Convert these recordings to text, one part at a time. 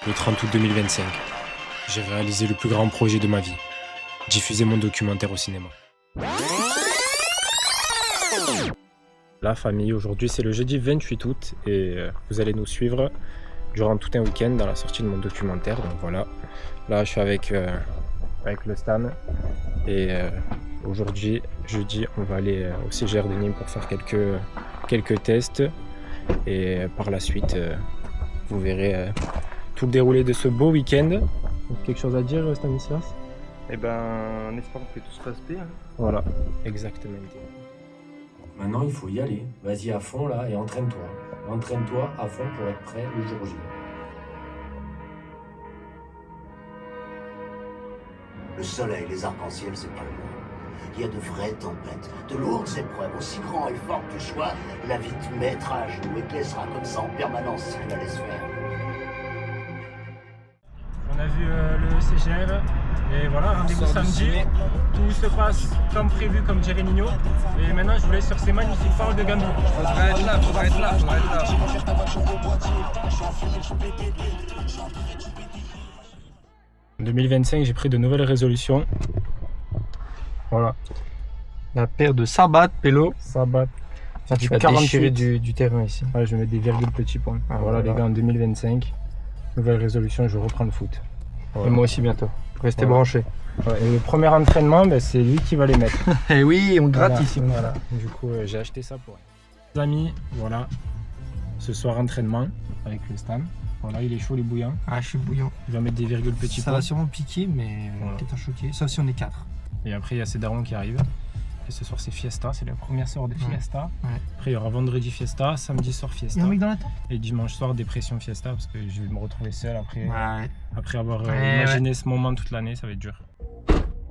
Le 30 août 2025, j'ai réalisé le plus grand projet de ma vie, diffuser mon documentaire au cinéma. La famille, aujourd'hui c'est le jeudi 28 août et vous allez nous suivre durant tout un week-end dans la sortie de mon documentaire. Donc voilà, là je suis avec le Stan et aujourd'hui, jeudi, on va aller au CGR de Nîmes pour faire quelques tests et par la suite, vous verrez tout le déroulé de ce beau week-end. Quelque chose à dire, Stanislas? Eh ben, en espérant que tout se passe bien. Voilà, exactement. Maintenant, il faut y aller. Vas-y à fond là et entraîne-toi. Entraîne-toi à fond pour être prêt le jour J. Le soleil, les arcs-en-ciel, c'est pas le monde. Il y a de vraies tempêtes, de lourdes épreuves, aussi grand et fort que tu sois, la vie te mettra à genoux et te laissera comme ça en permanence si tu la laisses faire. On a vu le CGR et voilà, rendez-vous samedi. Tout se passe comme prévu, comme dirait Nino. Et maintenant, je vous laisse sur ces magnifiques paroles de Gambie. Faudrait être là. En 2025, j'ai pris de nouvelles résolutions. Voilà. La paire de sabat, Pélo. Sabat. Ça, tu Du vas 48. déchirer du terrain ici. Ouais, je vais mettre des virgules petits points. Ah, voilà, voilà. les gars, en 2025, nouvelle résolution, je reprends le foot. Voilà. Et moi aussi bientôt. Restez Voilà. branchés. Ouais, et le premier entraînement, ben, c'est lui qui va les mettre. Et oui, on gratte Voilà, ici. Voilà. Du coup, j'ai acheté ça pour elle. Les amis, voilà. Ce soir, entraînement avec le Stan. Voilà, il est chaud, il est bouillant. Ah, je suis bouillant. Il va mettre des virgules petits Ça points. va sûrement piquer, mais Voilà. peut-être en choquer. Sauf si on est 4. Et après, il y a ses darons qui arrivent. Et ce soir, c'est Fiesta. C'est la première soirée de Fiesta. Ouais. Après, il y aura vendredi Fiesta, samedi soir Fiesta. Il y a un mec dans la tente? Et dimanche soir, dépression Fiesta. Parce que je vais me retrouver seul après, Ouais. après avoir Ouais, imaginé ce moment toute l'année. Ça va être dur.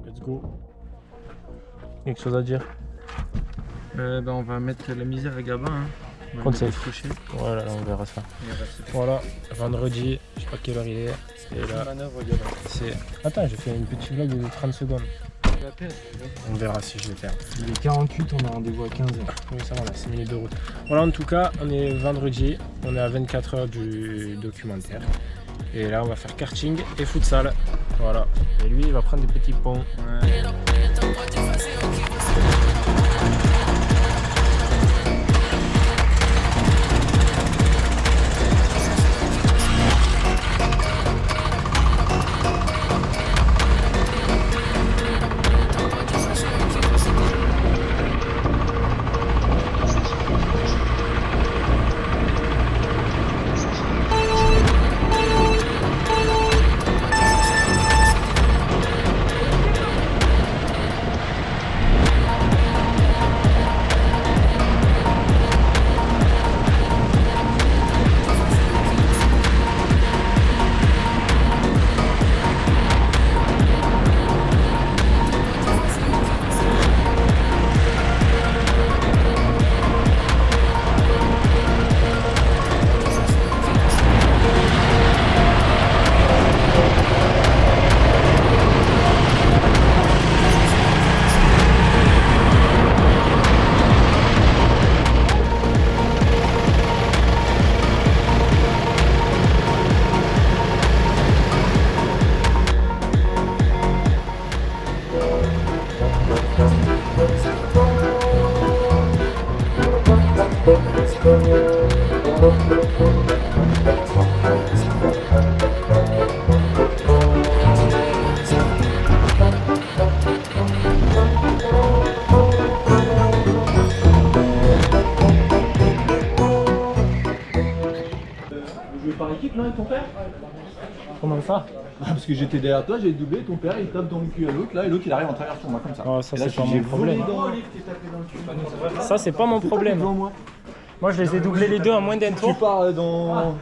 Let's go. Quelque chose à dire? On va mettre la misère à Gabin. Hein. On va Compte le safe. coucher. Voilà, on verra ça. Il va se faire Voilà, vendredi, je sais pas quelle heure il est. Et là, manœuvre, Gabin. c'est. Attends, j'ai fait une petite vlog de 30 secondes. On verra si je vais faire. Il est 48, on a rendez-vous à 15h. Oui, ça va, on a 6 minutes de route. Voilà, en tout cas, on est vendredi, on est à 24 heures du documentaire. Et là, on va faire karting et futsal. Voilà. Et lui, il va prendre des petits ponts. Par équipe là avec ton père? Comment ça? Parce que j'étais derrière toi, j'ai doublé, ton père il tape dans le cul à l'autre là et l'autre il arrive en traversant moi comme ça. Oh, ça, Et là, c'est pas j'ai mon problème. volé dans le livre, t'es tapé dans le cul. Ça, c'est pas mon problème. Devant moi. Moi, je les ai doublés les deux en moins d'un Tu tour. pars dans.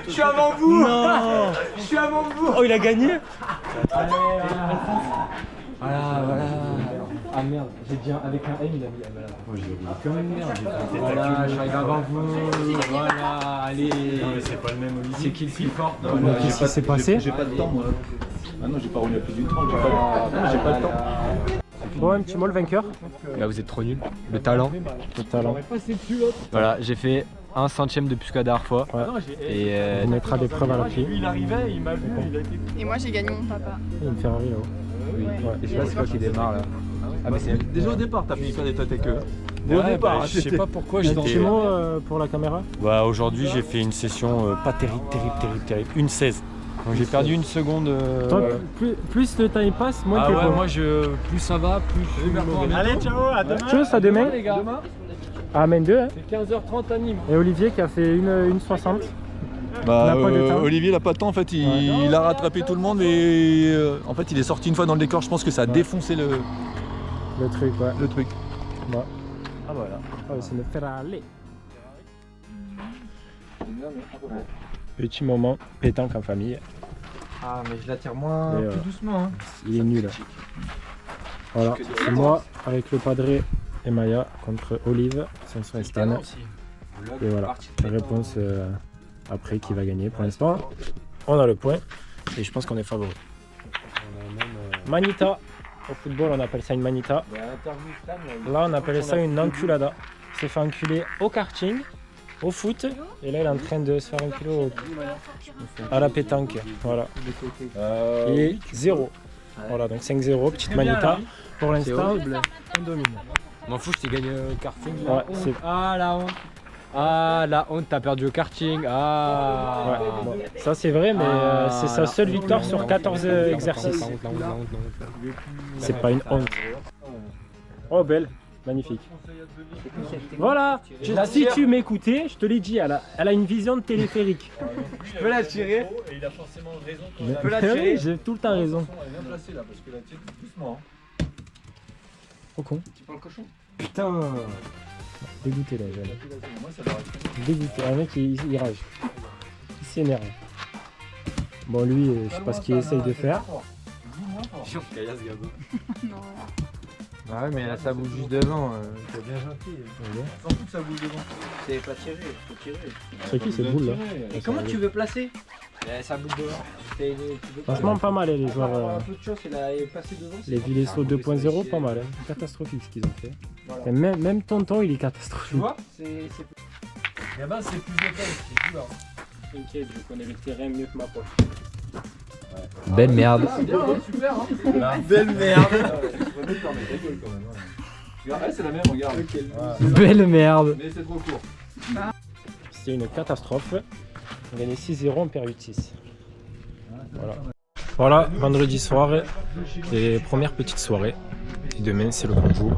Je suis avant vous. Non. Je suis avant vous. Oh, il a gagné. Voilà. Ah merde, j'ai dit avec un M il a mis. Voilà. Oh, j'ai oublié comme une merde. Voilà, j'arrive avant vous. Voilà, allez. Non, mais c'est pas le même Olivier. C'est qui le plus fort? Qu'est-ce qui s'est passé? J'ai pas de temps moi. Ah non, j'ai pas roulé à plus d'une 30, j'ai pas de temps. Bon, un petit mot le vainqueur. Là vous êtes trop nuls. Le talent. Le talent. Voilà, j'ai fait 1 centime de plus que la dernière fois. Ouais. Et On mettra des preuves à l'appui. Il arrivait, il m'a vu, il a été... Et moi j'ai gagné mon papa. Il y a une Ferrari là-haut. oui. Ouais. Et je sais pas c'est quoi qui démarre là. Ah mais c'est Déjà au départ, t'as fini faire des têtes queue. Dès au départ, bah, je sais pas pourquoi j'étais. Un petit mot pour la caméra. Bah, aujourd'hui, j'ai fait une session pas terrible. Une 16. Donc j'ai perdu une seconde. Toi, plus le temps il passe, moins Ah tu es ouais, bon. moi plus ça va, plus je suis mauvais. Allez, ciao, à demain. Tchuss, à demain. les gars. Ah, main 2. Hein. C'est 15h30 à Nîmes. Et Olivier qui a fait une 60. Bah, Il a pas de temps. Olivier il a pas de temps en fait, il a rattrapé tout le monde et en fait il est sorti une fois dans le décor, je pense que ça a défoncé le Le truc, ouais. truc. Ouais. Ah voilà. Ah, c'est une Ferrari. Petit moment pétanque en famille. Ah mais je la tire moins Et, plus doucement. Hein. Il est nul. Voilà, c'est moi avec le padré et Maya contre Olive, Samson et Stan. Et voilà, la réponse après qui va gagner. Pour l'instant, on a le point et je pense qu'on est favori. Manita, au football on appelle ça une manita. Là on appelle ça une enculada. Il s'est fait enculer au karting, au foot, et là il est en train de se faire enculer à la pétanque. Voilà. Il est 0. Voilà, donc 5-0, petite manita. Pour l'instant, on domine. M'en fous, je t'ai gagné au karting. Ouais, c'est- Ah la honte. Ah la honte, t'as perdu au karting. Ah. Ouais, bon, ça c'est vrai, mais c'est sa seule victoire sur 14 exercices. C'est pas une honte. Oh, belle, magnifique. Voilà, si tu m'écoutais, je te l'ai dit, elle a une vision de téléphérique. Je peux la tirer. Et il a forcément raison. Mais- peux la oui, tirer. j'ai tout le temps raison. Elle est bien placée là parce que la tienne doucement. Trop con. Tu prends le cochon. Putain. Dégoûté là, jeune. Moi ça va. Dégoûté. Un mec il rage. Il s'énerve. Bon, lui, je sais pas ce qu'il essaye de faire. Non. Ah ouais mais là ça bouge juste devant. C'est bien gentil. S'en fout que ça bouge devant. C'est pas tiré, faut tirer. C'est qui cette boule là? Et comment tu veux placer? Ça bouge devant. Franchement, pas mal les joueurs. Un peu de chance, il a passé devant. Les Vilesso 2.0, pas mal. Hein. Catastrophique ce qu'ils ont fait. Voilà. Et même tonton, il est Tu catastrophique. vois? Gabin, c'est plus épais, c'est dur. T'inquiète, je connais le terrain mieux que ma poche. Belle merde. Super, hein. Belle merde. C'est la même, regarde. Belle merde. Mais c'est trop court. C'était une catastrophe. On gagnait 6-0, on perd 8-6. Voilà. Voilà, vendredi soir, et première petite soirée. Et demain, c'est le grand jour.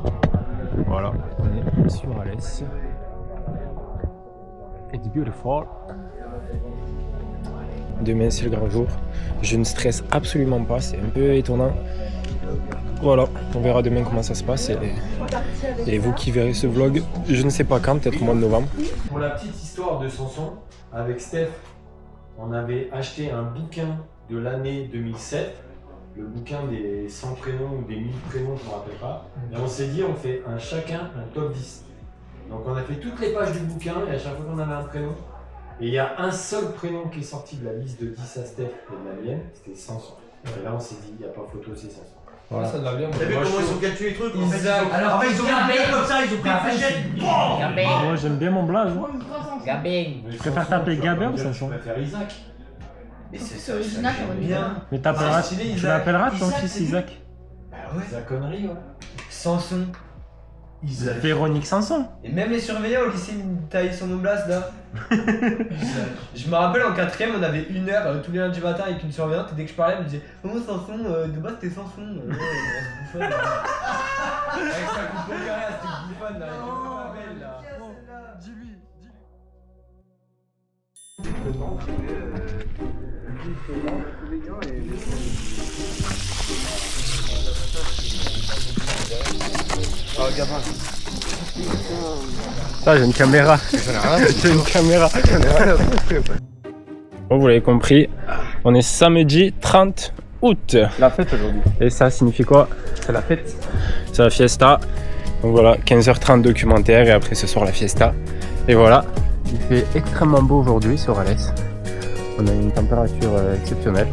Voilà, on est sur Alès. It's beautiful. Demain, c'est le grand jour. Je ne stresse absolument pas, c'est un peu étonnant. Voilà, on verra demain comment ça se passe. Et vous qui verrez ce vlog, je ne sais pas quand, peut-être au mois de novembre. Pour la petite histoire de Samson, avec Steph, on avait acheté un bouquin de l'année 2007, le bouquin des 100 prénoms ou des 1000 prénoms, je ne me rappelle pas. Et on s'est dit, on fait chacun un top 10. Donc on a fait toutes les pages du bouquin et à chaque fois qu'on avait un prénom. Et il y a un seul prénom qui est sorti de la liste de 10 à Steph et de la mienne, c'était Samson. Et là on s'est dit, il n'y a pas photo, c'est Samson. Voilà. Ça va bien. T'as vu comment ils ont calculé les trucs? Alors, ils ont fait comme ça, ils ont pris une fléchette. Moi j'aime bien mon blaze. Gabin. Je préfère t'appeler Gabin ou Je Samson? préfère Isaac. Mais c'est original, j'aurais dit bien. Mais t'appelleras, stylé, tu Isaac. l'appelleras ton Isaac, fils c'est Isaac. Bah ouais. C'est la connerie, ouais. Samson. Isaac. Véronique Sanson. Et même les surveillants au lycée, ils taillaient son oblast là. Je me rappelle en 4ème, on avait 1 heure tous les lundis matin avec une surveillante et dès que je parlais, elle me disait oh Samson, de base t'es Samson. Ouais, on se bouffonne. Avec sa coupe au carré, c'était bouffonne là, elle était pas belle là. Dis-lui. Ça, j'ai une caméra. J'ai une caméra. Bon, vous l'avez compris, on est samedi 30 août. La fête aujourd'hui. Et ça signifie quoi? C'est la fête. C'est la fiesta. Donc voilà, 15h30 documentaire et après ce soir la fiesta. Et voilà, il fait extrêmement beau aujourd'hui sur Alès. On a une température exceptionnelle.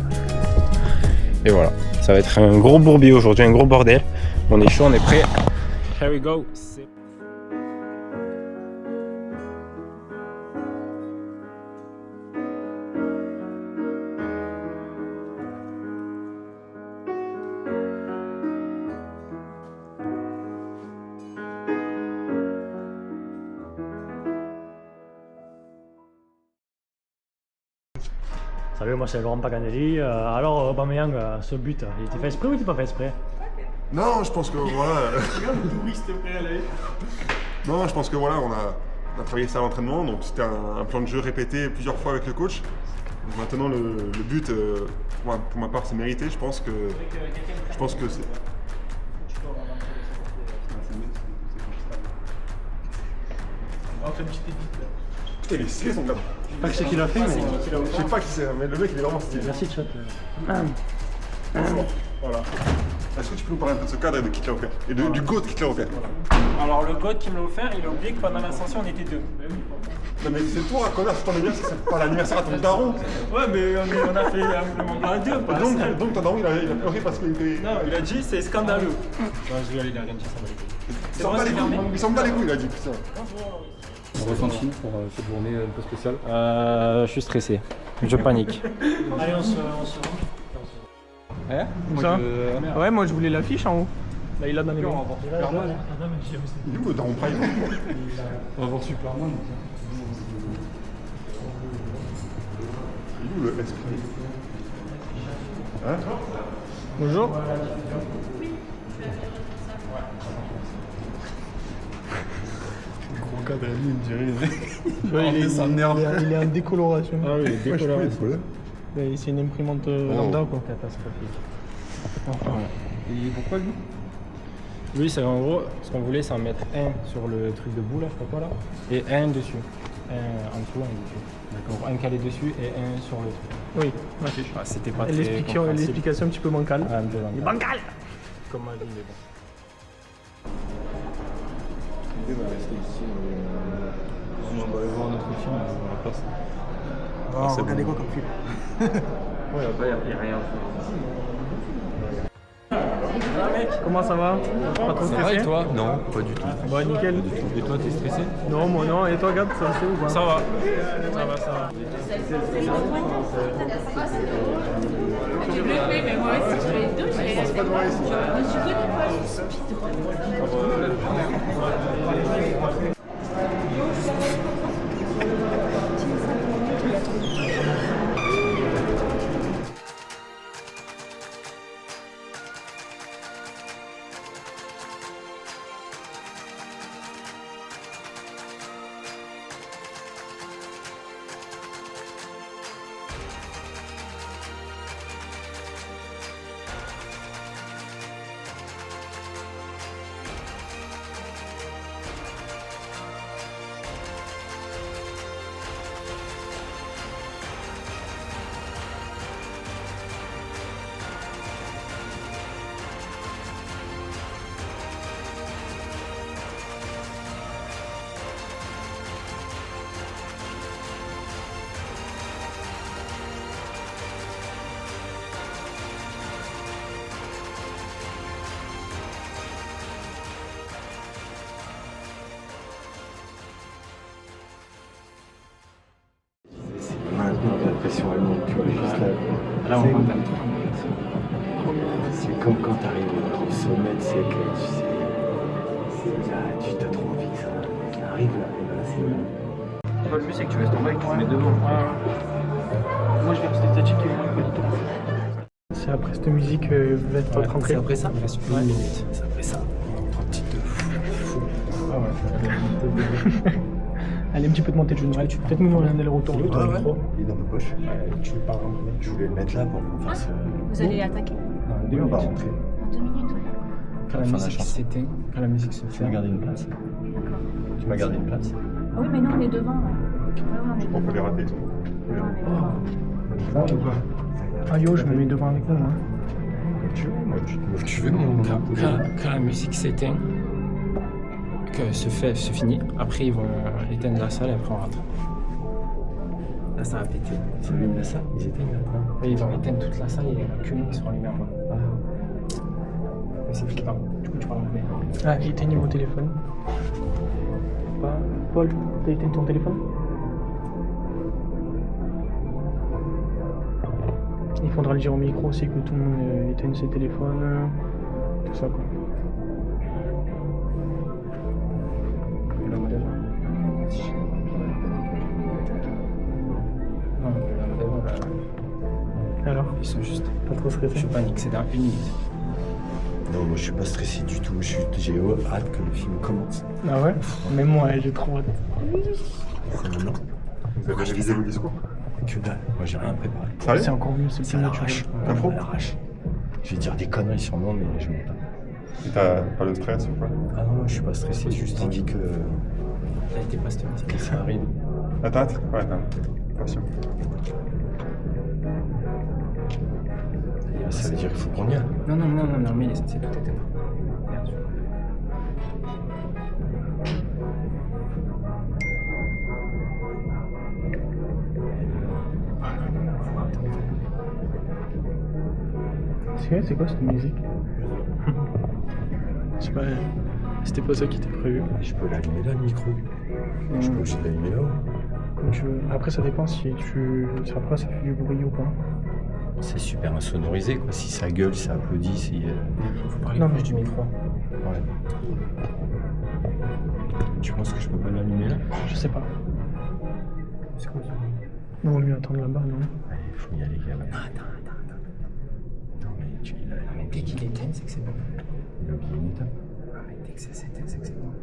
Et voilà, ça va être un gros bourbier aujourd'hui, un gros bordel. On est chaud, on est prêt. Here we go. Salut, moi c'est Laurent Paganelli. Alors, Aubameyang, ce but, il était fait exprès ou il était pas fait exprès? Non, je pense que voilà. Non, je pense que voilà, on a travaillé ça à l'entraînement, donc c'était un plan de jeu répété plusieurs fois avec le coach. Donc maintenant, le but, pour ma part, c'est mérité. Je pense que c'est. On fait une petite édite. Putain, il est stylé son cadre. Je sais pas qui c'est qui l'a fait, mais. Je sais pas qui c'est, mais le mec il est vraiment stylé. Merci, chat. Voilà. Est-ce que tu peux nous parler un peu de ce cadre et de qui te l'a offert? Et du GOAT qui te l'a offert? Alors le GOAT qui me l'a offert, il a oublié que pendant l'ascension on était 2. Non mais c'est toi, connard, c'est ton anniversaire, c'est pas l'anniversaire à ton daron. Ouais, mais on a fait le monde à 2. Donc ton daron il a pleuré parce qu'il était. Non, il a dit c'est scandaleux. Non, je vais aller derrière, ça va les couilles. Il s'en bat les couilles, il s'en bat les couilles, il a dit, putain. On ressenti pour cette journée un peu spéciale. Je suis stressé. Je panique. Allez, on se Où ça Ouais, moi je voulais l'affiche en haut. Là, il a dans les mains. Il est où le daron Prime? On va voir Superman. Il est où le esprit? Hein? Bonjour. Gros cadre, il me dirait. Il est en décoloration. Ah oui, décoloration. C'est une imprimante lambda quoi. Catastrophique. Et pourquoi lui? Oui, c'est en gros, ce qu'on voulait, c'est en mettre un sur le truc de bout là, je sais pas quoi là, et un dessus. Un en dessous, un dessus. D'accord. Un calé dessus et un sur le truc. Oui. Ah, c'était pas Et très compréhensible. l'explication un petit peu bancale. Ah, un peu bancal. Bancal. Comme ma vie, mais bon. L'idée va rester ici. On va aller voir notre film à la place. Regardez quoi comme film? Ouais, après, il n'y a rien. Comment ça va? Pas trop Ça va stressé? et toi? Non, pas du tout. Bah nickel. Et toi, t'es stressé? Non, moi non. Et toi, Gab, ça va ou pas? Ça va. Ça va, ça va. Oui, mais moi aussi, je fais 2, je connais pas. La pression elle monte, tu vois, juste là. Là, on rentre. C'est comme quand tu arrives au sommet, c'est que tu sais. Là, tu t'as trop envie que ça arrive là, et ben là c'est bon. Toi, le but c'est que tu restes en bas et que tu te mets devant. Moi je vais rester statique et pas du tout. C'est après cette musique, va être votre rentrée. C'est après ça, il reste une minute. C'est après ça. 30 titres de fou. Ah ouais. Allez, un petit peu de montée de genou. Tu peux peut-être nous un aller-retour. Il est dans ma poche. Tu veux pas rentrer? Je voulais le mettre là pour qu'on fasse. Vous allez attaquer Oui, on va rentrer. dans 2 minutes, ouais. Quand la musique s'éteint, quand la musique se Tu fait. m'as gardé une place. D'accord. Tu m'as gardé une place. Ah oui, mais non, on est devant, ouais. Ouais, on est On peut les devant. rater. Ouais, on est devant. Ah yo, je me mets devant avec nous. Hein. Tu veux, moi, tu veux, mon Quand la musique s'éteint, que se finit, après ils vont éteindre la salle et après on rentre. Là ça va péter. C'est même la salle, ils éteignent là. Et ils vont éteindre toute la salle et il n'y en a que nous qui seront allumés en bas. Mais c'est flippant. Du coup tu parles anglais. Ah, j'ai éteigné mon téléphone. Paul, t'as éteint ton téléphone? Il faudra le dire au micro aussi que tout le monde éteigne ses téléphones, tout ça quoi. Le modèle. Non, le modèle, stressé? Je panique, c'est dans 1 minute. Non, moi je suis pas stressé du tout. J'ai hâte que le film commence. Ah ouais? Même moi, j'ai trop hâte. C'est maintenant. Vous avez révisé le discours? Que dalle. Moi j'ai rien préparé. Sérieux? C'est encore mieux, c'est C'est plus à naturel. l'arrache. Impro? À l'arrache. Je vais dire des conneries sûrement, mais je monte pas. Et t'as pas de stress ou quoi? Ah non, je suis pas stressé, j'ai juste envie que Il a été pasteuriste. ça arrive. Ah, t'as hâte? Ouais, t'as impatient. Ça veut dire qu'il faut qu'on y aille. Non, mais il est censé tout éteindre. Bien sûr. C'est quoi cette musique? Je sais pas, c'était pas ça qui était prévu. Je peux l'allumer là, le micro. Je peux aussi l'allumer là. Comme tu veux. Après, ça dépend si tu. Après, ça fait du bruit ou pas. C'est super insonorisé, quoi. Si ça gueule, ça applaudit, si... Faut parler Non, plus mais- du micro. Ouais. Tu penses que je peux pas l'allumer là? Je sais pas. C'est quoi ça? Vaut mieux attendre là-bas, non? Allez, il faut y aller, gamin. Attends. Non, mais tu l'as... Mais dès qu'il éteint, c'est que c'est bon. Il a oublié une étape. Ah, mais dès que ça s'éteint, c'est que c'est bon.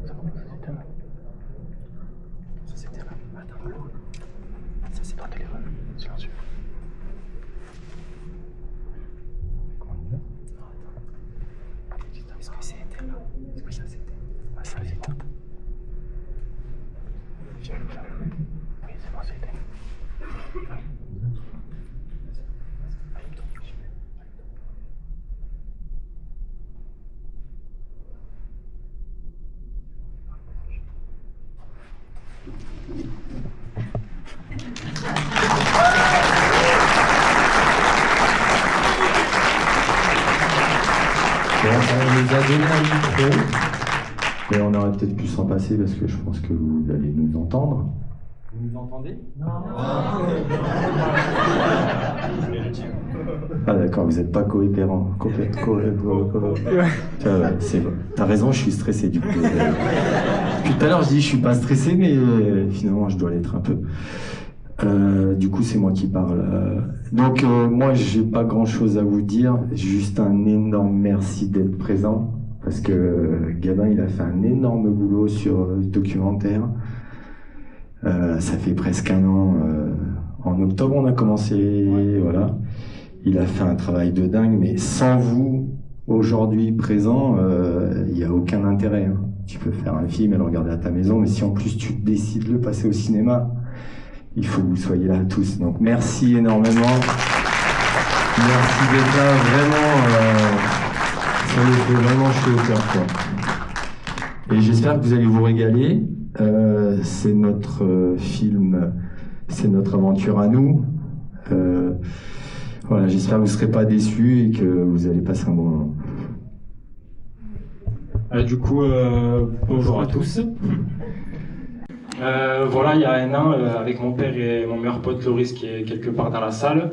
Ça commence à s'éteindre. Ça s'éteint là. Attends. Ça, c'est ton téléphone. Silencieux. Comment on y va? Est-ce que c'est éteint là? Est-ce que ça s'éteint? Ah, ça s'éteint. Oui, c'est bon, c'est éteint. Bon, on nous a donné un micro, mais on aurait peut-être pu s'en passer parce que je pense que vous allez nous entendre. Vous nous entendez? Ah d'accord, vous n'êtes pas coopérant. C'est bon. T'as raison, je suis stressé du coup. Depuis tout à l'heure, je dis je suis pas stressé, mais finalement, je dois l'être un peu. Du coup, c'est moi qui parle. Donc, moi, j'ai pas grand-chose à vous dire. Juste un énorme merci d'être présent. Parce que Gabin, il a fait un énorme boulot sur ce documentaire. Ça fait presque 1 an. En octobre, on a commencé. Voilà. Il a fait un travail de dingue. Mais sans vous, aujourd'hui, présent, il n'y a aucun intérêt. Hein. Tu peux faire un film et le regarder à ta maison. Mais si en plus, tu décides de le passer au cinéma, il faut que vous soyez là tous. Donc merci énormément. Merci d'être là, vraiment. Ça me fait vraiment chaud au cœur, quoi. Et j'espère que vous allez vous régaler. C'est notre film, c'est notre aventure à nous. Voilà, j'espère que vous ne serez pas déçus et que vous allez passer un bon moment. Du coup, bonjour à tous. Voilà, il y a 1 an, avec mon père et mon meilleur pote Loris qui est quelque part dans la salle,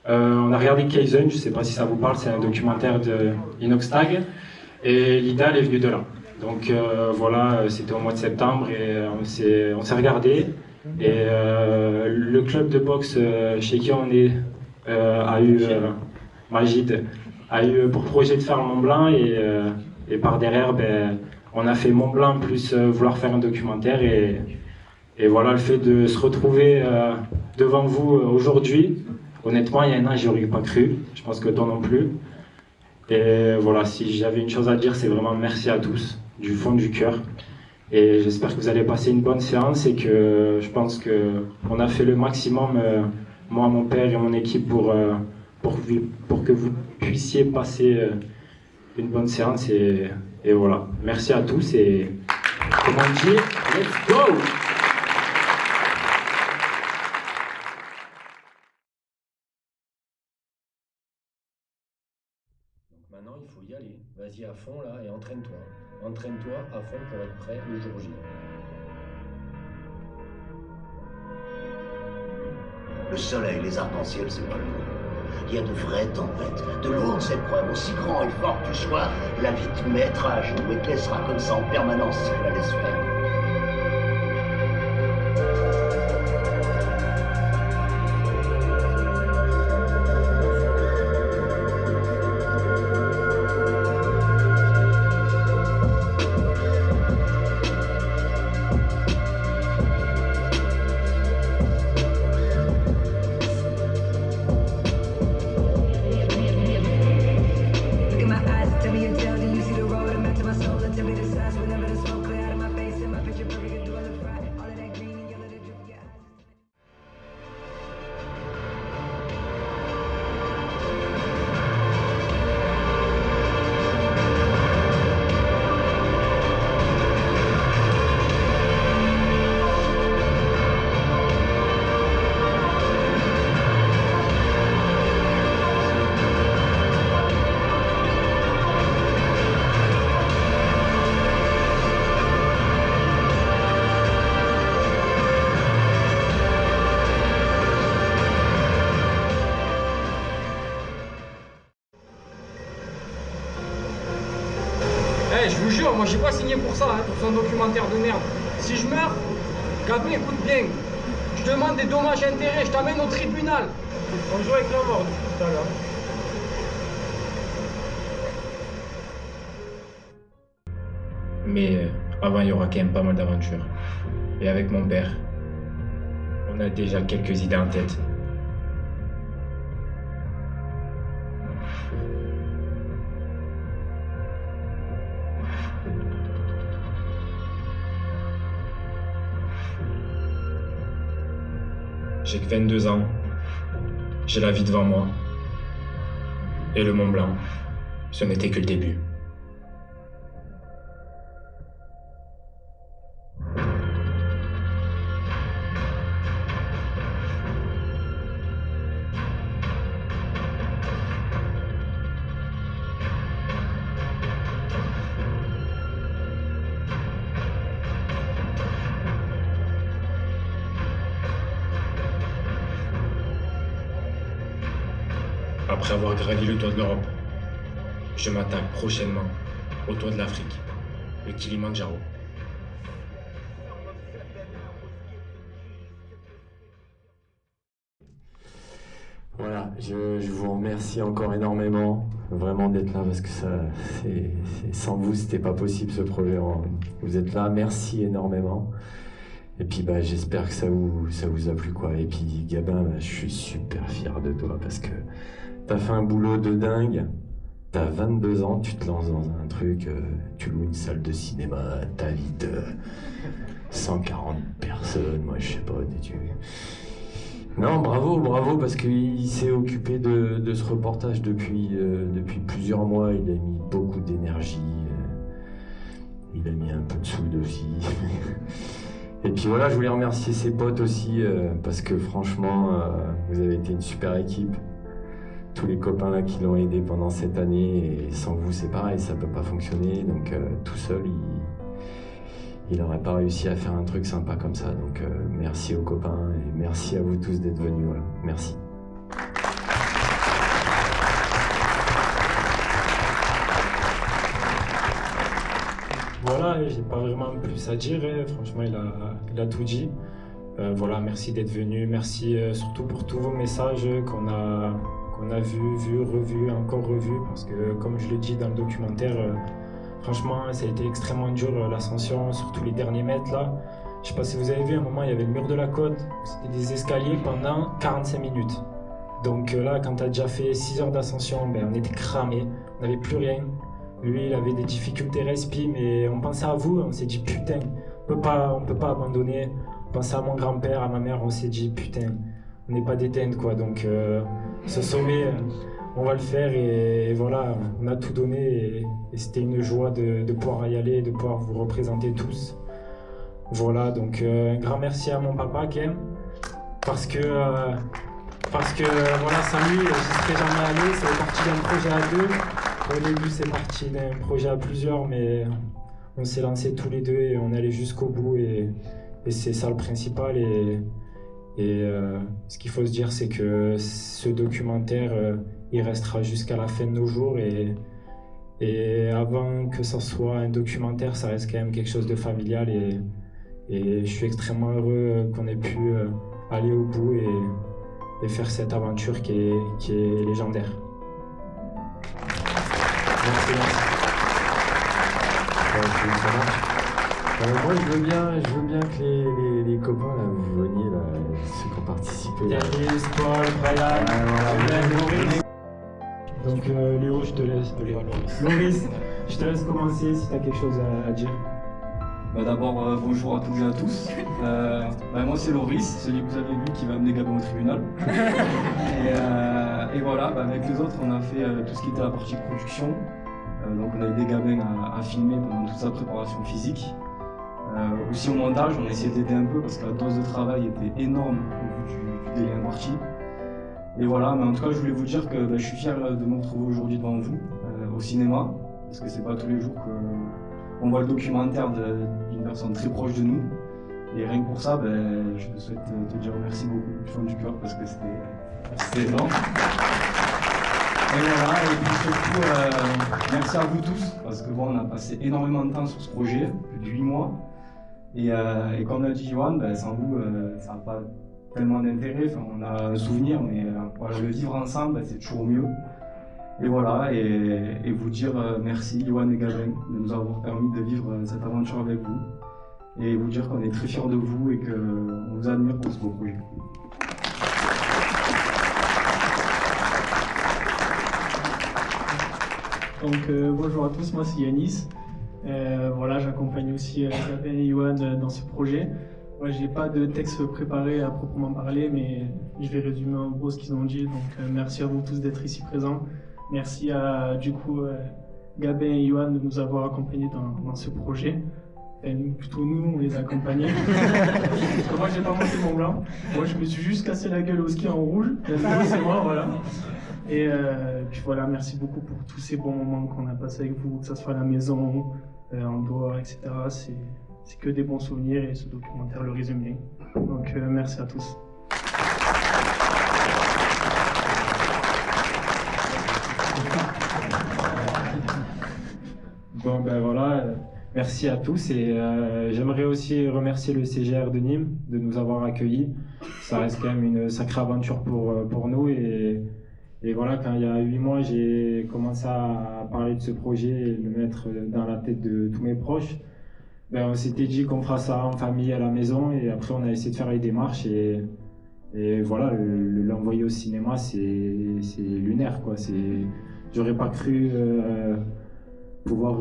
on a regardé Kaizen, je ne sais pas si ça vous parle, c'est un documentaire de Inoxtag, et l'idée elle est venue de là. Donc voilà, c'était au mois de septembre et on s'est regardé, et le club de boxe chez qui on est a eu, Magid, a eu pour projet de faire le Mont Blanc, et par derrière, on a fait Mont Blanc plus vouloir faire un documentaire, et voilà, le fait de se retrouver devant vous aujourd'hui, honnêtement, il y a 1 an, j'y aurais pas cru. Je pense que toi non plus. Et voilà, si j'avais une chose à dire, c'est vraiment merci à tous, du fond du cœur. Et j'espère que vous allez passer une bonne séance et que je pense qu'on a fait le maximum, moi, mon père et mon équipe, pour que vous puissiez passer une bonne séance. Et voilà, merci à tous et comme on dit, let's go! Maintenant, il faut y aller. Vas-y à fond là et entraîne-toi. Entraîne-toi à fond pour être prêt le jour J. Le soleil, les arcs-en-ciel, c'est pas le monde. Il y a de vraies tempêtes, de lourdes épreuves. Aussi grand et fort que tu sois, la vie te mettra à genoux et te laissera comme ça en permanence si tu la laisses faire. je vous jure, moi j'ai pas signé pour ça, pour son documentaire de merde. Si je meurs, Gabin, écoute bien. Je demande des dommages et intérêts, je t'amène au tribunal. On joue avec la mort tout à l'heure. Mais avant, il y aura quand même pas mal d'aventures. Et avec mon père, on a déjà quelques idées en tête. J'ai que 22 ans, j'ai la vie devant moi. Et le Mont Blanc, ce n'était que le début. Après avoir gravi le toit de l'Europe, je m'attaque prochainement au toit de l'Afrique, le Kilimandjaro. Voilà, je vous remercie encore énormément, vraiment d'être là, parce que sans vous, c'était pas possible ce projet. Vous êtes là, merci énormément. Et puis j'espère que ça vous a plu, quoi. Et puis Gabin, je suis super fier de toi parce que t'as fait un boulot de dingue. T'as 22 ans, tu te lances dans un truc, tu loues une salle de cinéma, t'invites 140 personnes, moi je sais pas, Non, bravo, parce qu'il s'est occupé de ce reportage depuis plusieurs mois, il a mis beaucoup d'énergie, il a mis un peu de soude aussi. Et puis voilà, je voulais remercier ses potes aussi, parce que franchement, vous avez été une super équipe. Tous les copains là qui l'ont aidé pendant cette année, et sans vous c'est pareil, ça peut pas fonctionner, donc tout seul il n'aurait pas réussi à faire un truc sympa comme ça, donc merci aux copains et merci à vous tous d'être venus, voilà. Merci. Voilà, j'ai pas vraiment plus à dire, franchement il a tout dit. Voilà, merci d'être venu, merci surtout pour tous vos messages qu'on a vu, revu, encore revu, parce que comme je le dis dans le documentaire, franchement ça a été extrêmement dur l'ascension, surtout les derniers mètres là. Je sais pas si vous avez vu, à un moment il y avait le mur de la côte, c'était des escaliers pendant 45 minutes. Donc là quand t'as déjà fait 6 heures d'ascension, on était cramés, on n'avait plus rien. Lui il avait des difficultés respi, mais on pensait à vous, on s'est dit putain, on peut pas abandonner. On pensait à mon grand-père, à ma mère, on s'est dit putain, on n'est pas d'éteindre quoi, donc ce sommet, on va le faire et voilà, on a tout donné et c'était une joie de pouvoir y aller, de pouvoir vous représenter tous. Voilà, donc un grand merci à mon papa Ken, parce que voilà, sans lui, j'y serais jamais allé, c'est parti d'un projet à deux. Au début, c'est parti d'un projet à plusieurs, mais on s'est lancé tous les deux et on est allé jusqu'au bout et c'est ça le principal. Et ce qu'il faut se dire, c'est que ce documentaire, il restera jusqu'à la fin de nos jours et avant que ça soit un documentaire, ça reste quand même quelque chose de familial et je suis extrêmement heureux qu'on ait pu aller au bout et faire cette aventure qui est légendaire. Merci. Moi je veux bien que les copains là, vous veniez là, ceux qui ont participé. Yanis, Paul, Brian, Loris. Donc Léo, je te laisse. Loris, je te laisse commencer si tu as quelque chose à dire. D'abord, bonjour à toutes et à tous. Moi c'est Loris, celui que vous avez vu qui va amener Gabin au tribunal. et voilà, avec les autres on a fait tout ce qui était la partie production. Donc on a aidé Gabin à filmer pendant toute sa préparation physique. Aussi au montage, on a essayé d'aider un peu parce que la dose de travail était énorme au vu du délai imparti. Et voilà, mais en tout cas je voulais vous dire que je suis fier de me retrouver aujourd'hui devant vous, au cinéma, parce que c'est pas tous les jours qu'on voit le documentaire d'une personne très proche de nous. Et rien que pour ça, je souhaite te dire merci beaucoup du fond du cœur parce que c'était énorme. voilà, et puis surtout, merci à vous tous, parce que bon, on a passé énormément de temps sur ce projet, plus de 8 mois. Et comme l'a dit Johan, sans vous, ça n'a pas tellement d'intérêt. Enfin, on a un souvenir, mais voilà, le vivre ensemble, c'est toujours mieux. Et voilà, et vous dire merci, Johan et Gabin, de nous avoir permis de vivre cette aventure avec vous. Et vous dire qu'on est très fiers de vous et qu'on vous admire pour ce beau projet. Donc bonjour à tous, moi c'est Yanis. Voilà, j'accompagne aussi Gabin et Johan dans ce projet. Moi j'ai pas de texte préparé à proprement parler, mais je vais résumer en gros ce qu'ils ont dit. Donc merci à vous tous d'être ici présents. Merci à Gabin et Johan de nous avoir accompagnés dans ce projet. Plutôt nous, on les a accompagnés. Parce que moi j'ai pas monté Mont Blanc. Moi je me suis juste cassé la gueule au ski en rouge. C'est moi, voilà. Et puis voilà, merci beaucoup pour tous ces bons moments qu'on a passés avec vous, que ce soit à la maison, en dehors, etc. C'est que des bons souvenirs et ce documentaire le résume bien. Donc merci à tous. Bon ben voilà, merci à tous et j'aimerais aussi remercier le CGR de Nîmes de nous avoir accueillis. Ça reste quand même une sacrée aventure pour nous et voilà, quand il y a 8 mois j'ai commencé à parler de ce projet et le mettre dans la tête de tous mes proches, ben, on s'était dit qu'on fera ça en famille à la maison et après on a essayé de faire les démarches et voilà, l'envoyer au cinéma c'est lunaire quoi. J'aurais pas cru pouvoir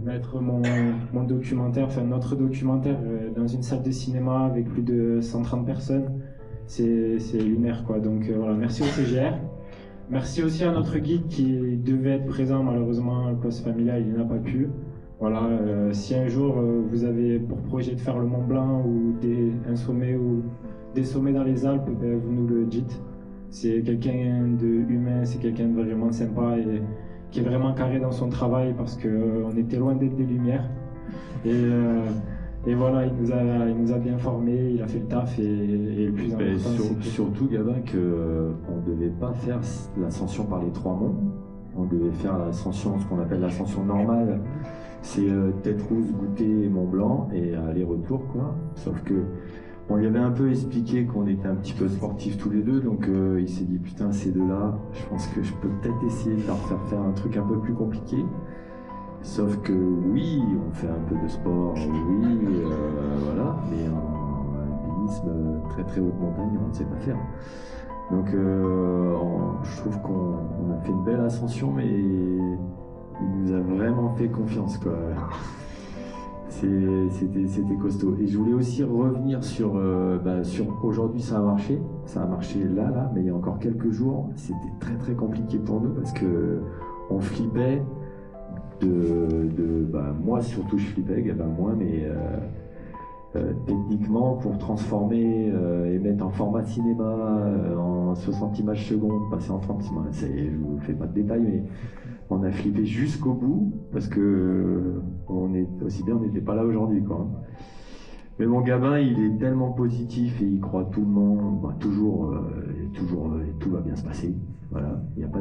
mettre mon documentaire, enfin notre documentaire dans une salle de cinéma avec plus de 130 personnes, c'est lunaire quoi. Donc voilà, merci au CGR. Merci aussi à notre guide qui devait être présent, malheureusement, à cause familiale, il n'a pas pu. Voilà, si un jour vous avez pour projet de faire le Mont Blanc ou un sommet ou des sommets dans les Alpes, ben, vous nous le dites. C'est quelqu'un de humain, c'est quelqu'un de vraiment sympa et qui est vraiment carré dans son travail parce qu'on était loin d'être des lumières. Et voilà, il nous a bien formés, il a fait le taf et le plus important surtout Gabin qu'on ne devait pas faire l'ascension par les 3 monts, on devait faire l'ascension, ce qu'on appelle l'ascension normale, c'est Tête Rousse, Goûter et Mont Blanc et aller-retour quoi. Sauf que on lui avait un peu expliqué qu'on était un petit peu sportifs tous les deux, donc il s'est dit putain ces deux-là, je pense que je peux peut-être essayer de leur faire un truc un peu plus compliqué. Sauf que oui, on fait un peu de sport, oui, voilà, mais en alpinisme, très très haute montagne, on ne sait pas faire. Donc je trouve qu'on a fait une belle ascension, mais il nous a vraiment fait confiance quoi. C'était costaud. Et je voulais aussi revenir sur aujourd'hui ça a marché là, mais il y a encore quelques jours, c'était très très compliqué pour nous parce que on flippait moi surtout je flippais, Gabin moins, mais techniquement pour transformer et mettre en format cinéma en 60 images secondes, passer en 30 images, je vous fais pas de détails, mais on a flippé jusqu'au bout parce que on n'était pas là aujourd'hui quoi. Mais mon Gabin il est tellement positif et il croit tout le monde, toujours tout va bien se passer. Voilà, il n'y a pas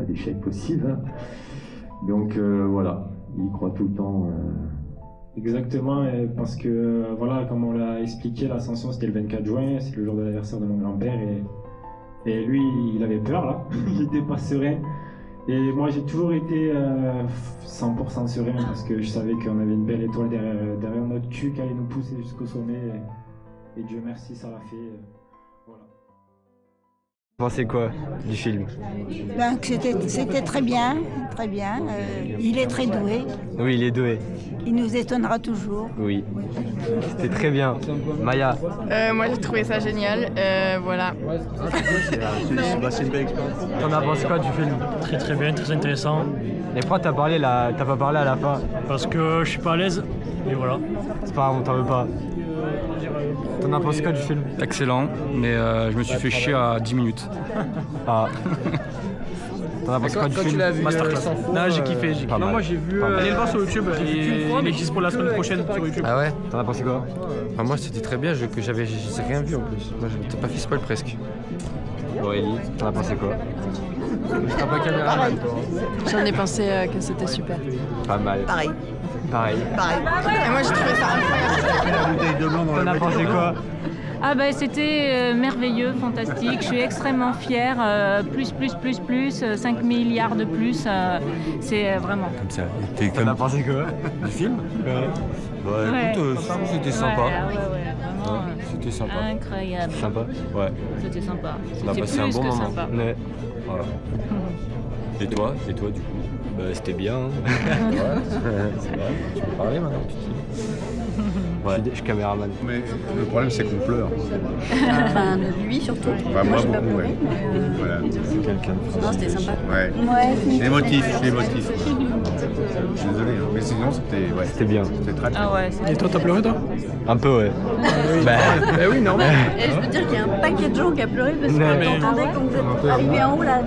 d'échec possible. Hein. Donc voilà, il croit tout le temps. Exactement, parce que voilà, comme on l'a expliqué, l'ascension c'était le 24 juin, c'est le jour de l'anniversaire de mon grand-père et lui il avait peur là, il était pas serein. Et moi j'ai toujours été 100% serein parce que je savais qu'on avait une belle étoile derrière notre cul qui allait nous pousser jusqu'au sommet et Dieu merci ça l'a fait. Voilà. Vous pensez quoi du film? Ben, c'était très bien, très bien. Il est très doué. Oui, il est doué. Il nous étonnera toujours. Oui, c'était très bien. Maya? Moi j'ai trouvé ça génial, voilà. C'est une belle expérience. T'en as pensé quoi du film? Très très bien, très intéressant. Et pourquoi t'as pas parlé à la fin? Parce que je suis pas à l'aise, et voilà. C'est pas grave, on t'en veut pas. T'en as pensé quoi du film? Excellent, mais je me suis fait chier à 10 minutes. Ah. T'en as pensé quoi du film? Tu l'as vu Non, j'ai kiffé. Non, moi j'ai vu. Allez le voir sur YouTube, il existe pour la semaine prochaine sur YouTube. Ah ouais? T'en as pensé quoi? Enfin, moi c'était très bien, j'ai rien vu en plus. Moi je t'ai pas fait spoil presque. Aurélie, t'en as pensé quoi? Je serai pas caméraman, toi. J'en ai pensé que c'était super. Pas mal. Pareil. Pareil. Et moi j'ai trouvé ça incroyable. T'en as pensé quoi? Ah bah c'était merveilleux, fantastique, je suis extrêmement fière, plus, 5 milliards de plus, c'est vraiment... Comme ça, t'en as pensé quoi? Du film? Bah Ouais. écoute, c'était sympa. Ouais, vraiment, c'était sympa. incroyable. Sympa? Ouais. C'était sympa. On a C'était passé un plus bon que moment. sympa. Ouais. Voilà. Et toi du coup? Bah c'était bien. Ouais, c'est vrai. Tu peux parler maintenant, tu dis. Ouais, je suis caméraman. Mais le problème c'est qu'on pleure. Enfin, lui surtout. Enfin, moi beaucoup, ouais. Voilà. C'est quelqu'un de Non, c'était sympa. Ouais. Ouais. C'est émotif. Je suis désolé, hein. Mais sinon c'était ouais. C'était bien. C'était très Ah ouais, Et toi, t'as pleuré, toi? Un peu, ouais. Bah oui, normal. Et je veux dire qu'il y a un paquet de gens qui a pleuré parce Ouais. que t'entendais quand vous êtes arrivé en haut là,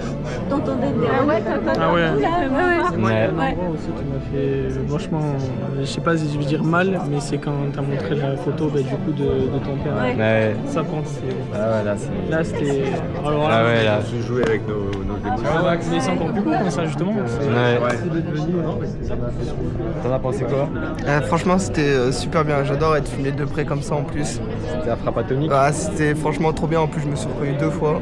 t'entendais des Ah ouais, Ah ouais. Moi, il y a un Ouais. endroit aussi qui m'a fait franchement, je sais pas si je veux dire mal, mais c'est quand t'as montré la photo du coup de ton père. Ouais. Ouais. Ça pense, c'est... Ah ouais, Là c'était... Alors, Ah ouais, là. On se jouait avec nos émotions. Ah ouais, mais c'est encore plus beau comme ça justement. Ouais. T'en as pensé quoi? Franchement, c'était super bien. J'adore être filmé de près comme ça en plus. C'était la frappe atomique? Ah, c'était franchement trop bien. En plus, je me suis reconnu 2 fois.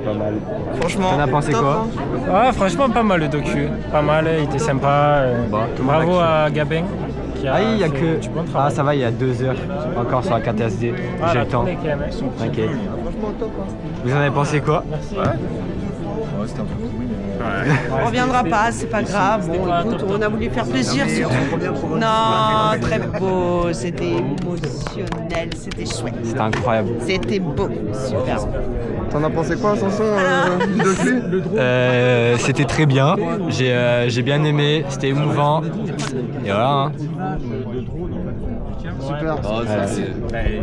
Pas mal. Franchement, T'en as pensé top, quoi? hein. Ouais, franchement, pas mal le docu. Pas mal, il était sympa. Bravo à Gabin. Qui a il y a fait que... du bon Ah travail. ça va, il y a 2 heures encore sur la carte SD. J'ai le temps. T'inquiète. Vous en avez pensé quoi? Ouais, c'était un peu pourri. On reviendra pas, c'est pas grave. Bon, écoute, on a voulu faire plaisir. Non, très beau, c'était émotionnel, c'était chouette. C'était incroyable. C'était beau, super. T'en as pensé quoi, Sanson, du docu? C'était très bien. J'ai bien aimé. C'était émouvant. Et voilà. Hein. Super.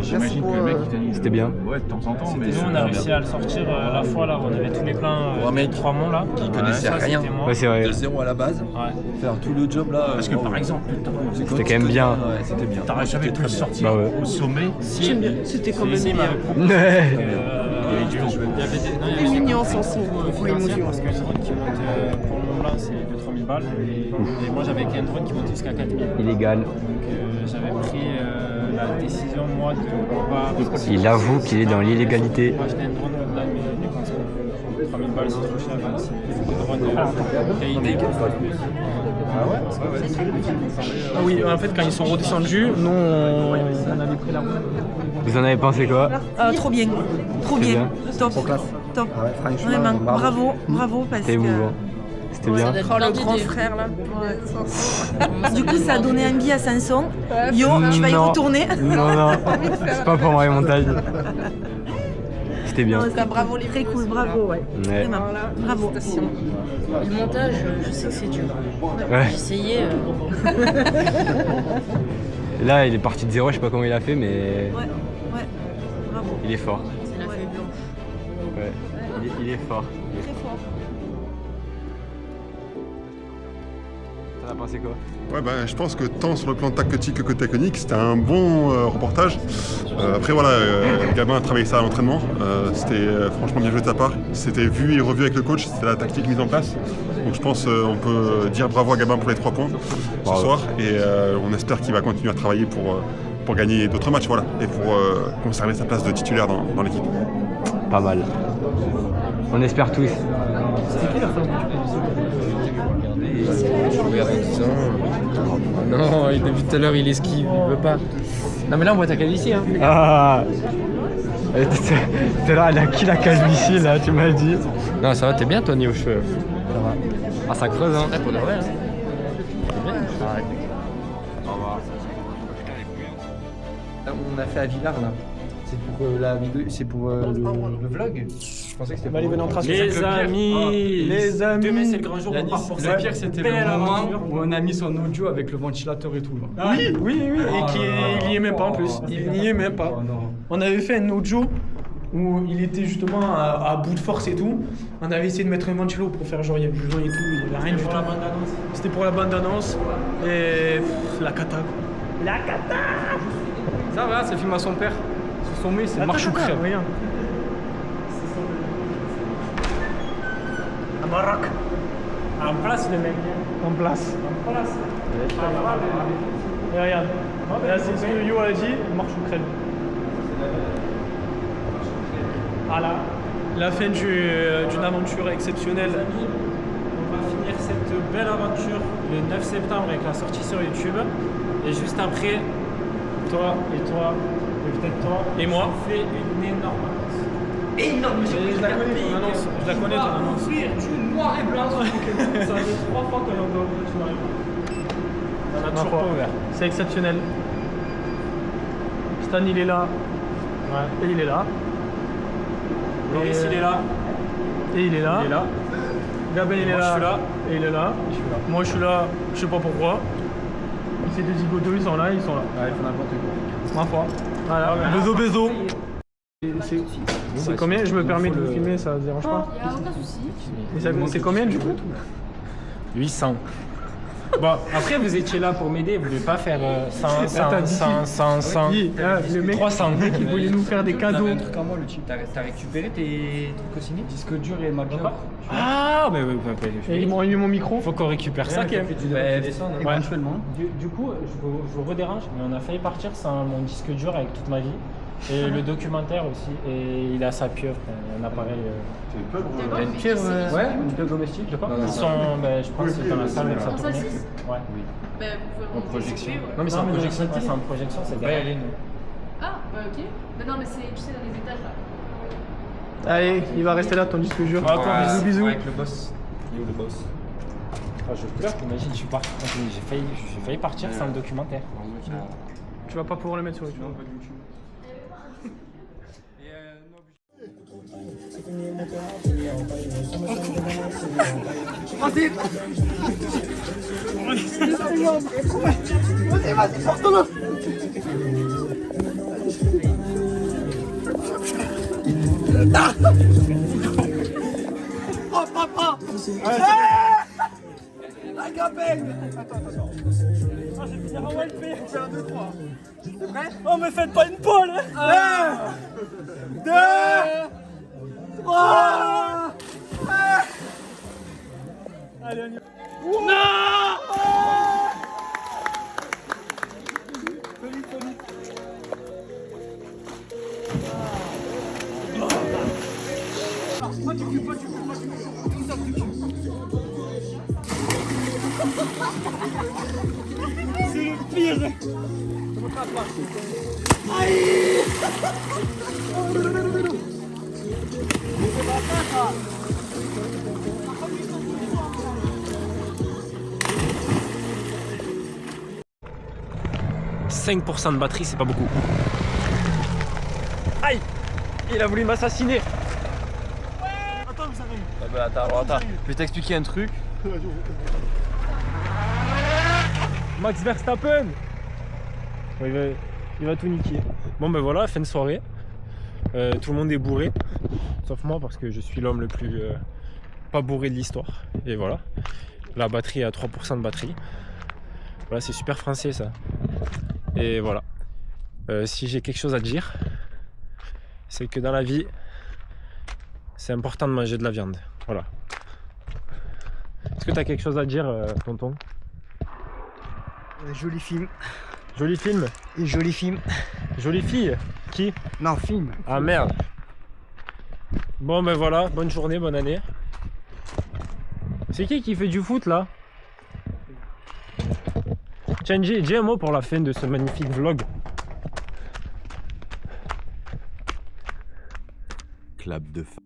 J'imagine que le mec il t'a dit. C'était bien. Ouais, de temps en temps. Mais Nous, on a réussi à le sortir la fois là, on avait tous les plans des 3 monts là. qui connaissait Ça, rien. c'était moi. Ouais, c'est vrai. De zéro à la base. Ouais. Faire tout le job là. Parce que par exemple, C'était quand même bien. Ouais, c'était bien. t'aurais jamais pu le sortir Bah ouais. au sommet. J'aime bien, c'était quand même Ici, il bien. m'avait proposé, Ouais. Il est mignon, Sanson, pour l'émotion. parce que c'est vrai qu'il monte pour le moment là, c'est de 3000 balles. Et moi, j'avais qu'un drone qui montait jusqu'à 4000. Illégal. Donc j'avais pris la décision, moi, de ne pas. Il avoue qu'il est dans l'illégalité. Moi, acheter un drone là, mais je pense que 3000 balles, c'est trop cher. C'est des drones de qualité. Ah oui, en fait quand ils sont redescendus, nous on avait pris la route. Vous en avez pensé quoi? Trop bien, trop C'est bien, bien. top, top. Vraiment, bravo, bravo parce C'était que... émouvant. C'était bien. Oh, le grand frère là. Du coup, ça a donné envie à Sanson. Yo, tu vas y Non. retourner. Non, c'est pas pour moi les montages. C'était bien. Non, c'est bravo, très cool, bravo, ouais. Ouais. Vraiment, bravo. Le montage, je sais que c'est dur. Ouais. J'ai essayé. Là, il est parti de zéro, je sais pas comment il a fait, mais Ouais, bravo. il est fort. C'est la feuille blanche. Ouais. Il est fort. Très fort. T'en as pensé quoi? Ouais, je pense que tant sur le plan tactique que technique, c'était un bon reportage. Après voilà, Gabin a travaillé ça à l'entraînement. C'était franchement bien joué de sa part. C'était vu et revu avec le coach, c'était la tactique mise en place. Donc je pense on peut dire bravo à Gabin pour les 3 points ce soir. Et on espère qu'il va continuer à travailler pour gagner d'autres matchs voilà, et pour conserver sa place de titulaire dans l'équipe. Pas mal. On espère tous. C'était qui la fin? Je regarde en disant non, depuis tout à l'heure il esquive, il veut pas. Non mais là on voit ta calvitie hein. Ah. T'es là, elle a qui la calvitie là, tu m'as dit? Non ça va, t'es bien toi niveau cheveux. Ça va. Ah ça creuse hein. Pour de vrai hein. T'es bien. Arrête. Au revoir. On a fait à Villars là. C'est pour la vidéo, c'est pour le vlog. Je pensais que c'était Allez, venez en trace. Les amis, les amis. Demain c'est le grand jour, on part pour ça. Le pire, c'était le moment où on a mis son audio avec le ventilateur et tout. Là. Oui, et qu'il n'y est même pas en plus. Il n'y est même pas. On avait fait un audio où il était justement à bout de force et tout. On avait essayé de mettre un ventilo pour faire genre il y a du vent et tout, il n'y a rien du tout. C'était pour la bande-annonce. Et la cata. La cata. Ça va, c'est le film à son père. Sur son mec, c'est marche ou crève. Regarde. Maroc. En place le mec. En place. En place. Et regarde. Là, c'est ce que Yo a dit, marche ou crève. Voilà. La fin d'une aventure exceptionnelle. On va finir cette belle aventure le 9 septembre avec la sortie sur YouTube. Et juste après, toi et toi, et peut-être toi, et moi, on fait une énorme annonce. Énorme, je la connais ton annonce. Je la connais ton annonce. Du noir et blanc. Ça fait 3 fois que l'on doit ouvrir du noir et blanc. On a toujours pas ouvert. C'est exceptionnel. Stan il est là. Ouais. Et il est là. Loris il est là. Et il est là. Il est là. Gabin il est là. Je suis là. Et il est là. Je suis là. Moi je suis là, je sais pas pourquoi. Ces deux zigotos ils sont là, ils sont là. Ouais, ils font n'importe quoi. Ma foi. Voilà. Bézo. C'est combien? Je me permets de vous filmer, ça vous dérange pas? Il n'y a aucun souci. C'est combien du coup? 800. Bon, après vous étiez là pour m'aider, vous ne voulez pas faire 100. Le mec 300. Il voulait nous faire des cadeaux. Un truc en moi, le type, t'as récupéré tes trucs au ciné? Disque dur et Mac. Ah, mais oui, et ils m'ont remis mon micro. Faut qu'on récupère ça quand même. Éventuellement. Du coup, je vous redérange, mais on a failli partir sans mon disque dur avec toute ma vie. Et le documentaire aussi. Et il a sa pieuvre, un appareil. Il a une pieuvre, ouais, une pieuvre domestique, je crois. Ils sont, je pense que c'est dans la salle avec sa tournée. Ouais. Bah, En projection. Non, mais c'est en projection, c'est en projection, c'est derrière. Ah, bah ok. Bah non, mais c'est, tu sais, dans les étages là. Allez, il va rester là ton disque dur. Bisous. Avec le boss. Il est où le boss? Je pleure, t'imagines, je suis parti. J'ai failli partir sans le documentaire. Tu vas pas pouvoir le mettre sur YouTube. Vas-y, porte-le. Oh papa. La gabelle. Attends. Je vais finir en LP. C'est 1, 2, 3. C'est prêt? Oh me faites pas une pole. 1, 2, 3. Allez, on y va. Non. Pas du cul. C'est le pire. Aïe. C'est pas ça. 5% de batterie, c'est pas beaucoup. Aïe! Il a voulu m'assassiner! Attends, ça arrive. Ah bah attends, je vais t'expliquer un truc. Max Verstappen! Il va tout niquer. Bon ben voilà, fin de soirée. Tout le monde est bourré. Sauf moi parce que je suis l'homme le plus pas bourré de l'histoire. Et voilà. La batterie est à 3% de batterie. Voilà, c'est super français ça. Et voilà. Si j'ai quelque chose à dire, c'est que dans la vie, c'est important de manger de la viande. Voilà. Est-ce que tu as quelque chose à dire, tonton? Joli film. Joli film? Et joli film. Jolie fille? Qui? Non, film. Ah merde. Bon ben voilà, bonne journée, bonne année. C'est qui fait du foot là? Tiens, dis un mot pour la fin de ce magnifique vlog. Clap de fin.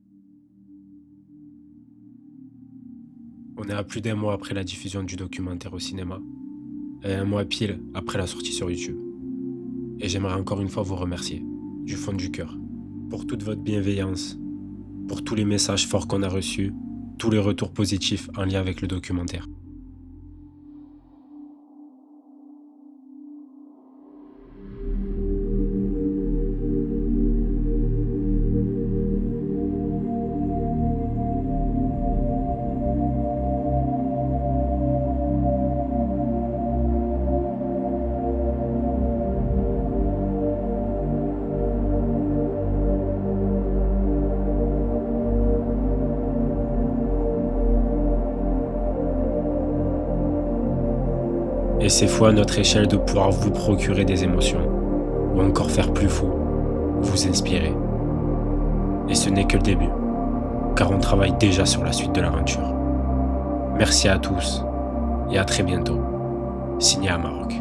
On est à plus d'1 mois après la diffusion du documentaire au cinéma. Et 1 mois pile après la sortie sur YouTube. Et j'aimerais encore une fois vous remercier, du fond du cœur, pour toute votre bienveillance, pour tous les messages forts qu'on a reçus, tous les retours positifs en lien avec le documentaire. Et c'est fou à notre échelle de pouvoir vous procurer des émotions, ou encore faire plus fou, vous inspirer. Et ce n'est que le début, car on travaille déjà sur la suite de l'aventure. Merci à tous, et à très bientôt. Signé à Maroc.